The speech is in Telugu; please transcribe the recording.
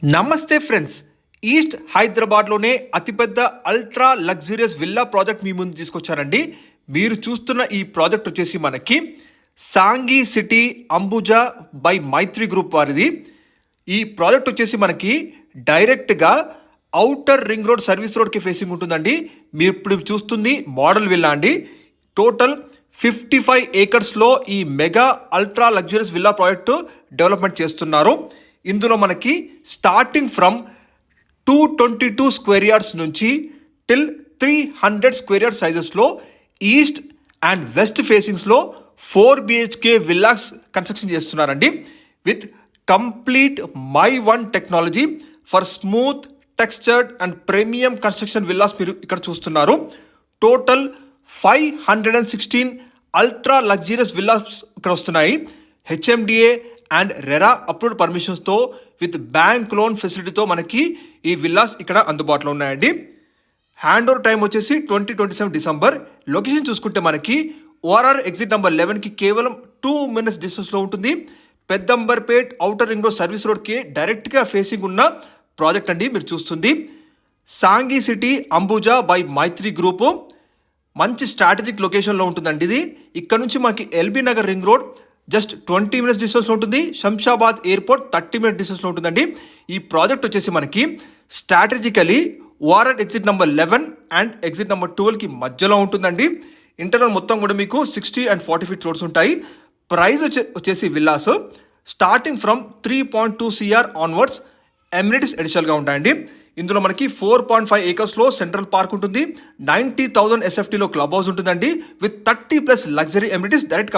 నమస్తే ఫ్రెండ్స్. ఈస్ట్ హైదరాబాద్లోనే అతిపెద్ద అల్ట్రా లగ్జరియస్ విల్లా ప్రాజెక్ట్ మీ ముందు తీసుకొచ్చానండి. మీరు చూస్తున్న ఈ ప్రాజెక్ట్ వచ్చేసి మనకి Sanghi city Ambuja by Maitri group వారిది. ఈ ప్రాజెక్ట్ వచ్చేసి మనకి డైరెక్ట్గా ఔటర్ రింగ్ రోడ్ సర్వీస్ రోడ్కి ఫేసింగ్ ఉంటుందండి. మీరు ఇప్పుడు చూస్తుంది మోడల్ విల్లా అండి. టోటల్ 55 ఏకర్స్లో ఈ mega ultra luxurious villa project development చేస్తున్నారు. ఇందులో మనకి స్టార్టింగ్ ఫ్రమ్ 222 స్క్వేర్ యార్డ్స్ నుంచి టిల్ 300 స్క్వేర్ యార్డ్ సైజెస్లో east and west ఫేసింగ్స్లో 4 BHK villas construction చేస్తున్నారండి. With complete my one technology for smooth textured and premium construction villas మీరు ఇక్కడ చూస్తున్నారు. టోటల్ 516 అల్ట్రా లగ్జరియస్ విల్లాస్ ఇక్కడ వస్తున్నాయి. HMDA అండ్ రెరా అప్రూవ్డ్ పర్మిషన్స్తో విత్ బ్యాంక్ లోన్ ఫెసిలిటీతో మనకి ఈ విల్లాస్ ఇక్కడ అందుబాటులో ఉన్నాయండి. హ్యాండ్ ఓవర్ టైం వచ్చేసి 2027 డిసెంబర్. లొకేషన్ చూసుకుంటే మనకి ORR ఎగ్జిట్ నెంబర్ 11కి కేవలం 2 minutes డిస్టెన్స్లో ఉంటుంది. Peddamberpet outer ring road service రోడ్కి డైరెక్ట్గా ఫేసింగ్ ఉన్న ప్రాజెక్ట్ అండి మీరు చూస్తుంది. Sanghi city Ambuja by Maitri group మంచి స్ట్రాటజిక్ లొకేషన్లో ఉంటుందండి. ఇది ఇక్కడ నుంచి మనకి LB Nagar ring road just 20 minutes డిస్టెన్స్లో ఉంటుంది. శంషాబాద్ ఎయిర్పోర్ట్ 30 minutes డిస్టెన్స్లో ఉంటుందండి. ఈ ప్రాజెక్ట్ వచ్చేసి మనకి strategically ORR exit number 11 and exit number 12కి మధ్యలో ఉంటుందండి. ఇంటర్నల్ మొత్తం కూడా మీకు 60 and 40 feet రోడ్స్ ఉంటాయి. ప్రైస్ వచ్చేసి villas starting from 3.2 CR onwards. Amenities అడిషనల్గా ఉంటాయండి. ఇందులో మనకి 4.5 ఏకర్స్లో సెంట్రల్ పార్క్ ఉంటుంది. 90,000 SFTలో క్లబ్ హౌస్ ఉంటుందండి. With 30+ luxury amenities direct